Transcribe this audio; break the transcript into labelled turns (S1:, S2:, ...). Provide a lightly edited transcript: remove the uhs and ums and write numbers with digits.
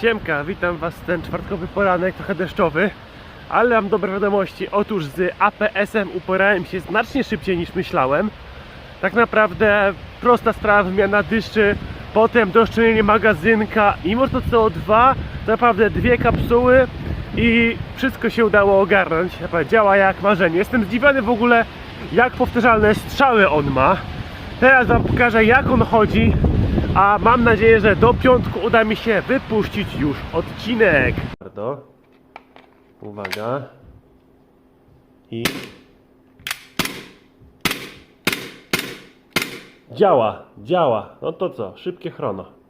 S1: Siemka, witam was w ten czwartkowy poranek, trochę deszczowy, ale mam dobre wiadomości. Otóż z APS-em uporałem się znacznie szybciej niż myślałem. Tak naprawdę prosta sprawa, wymiana dyszy, potem doszczelnienie magazynka i może to CO2, to naprawdę 2 kapsuły i wszystko się udało ogarnąć. Naprawdę działa jak marzenie. Jestem zdziwiony w ogóle, jak powtarzalne strzały on ma. Teraz wam pokażę, jak on chodzi, a mam nadzieję, że do piątku uda mi się wypuścić już odcinek. Uwaga. I działa. No to co? Szybkie chrono.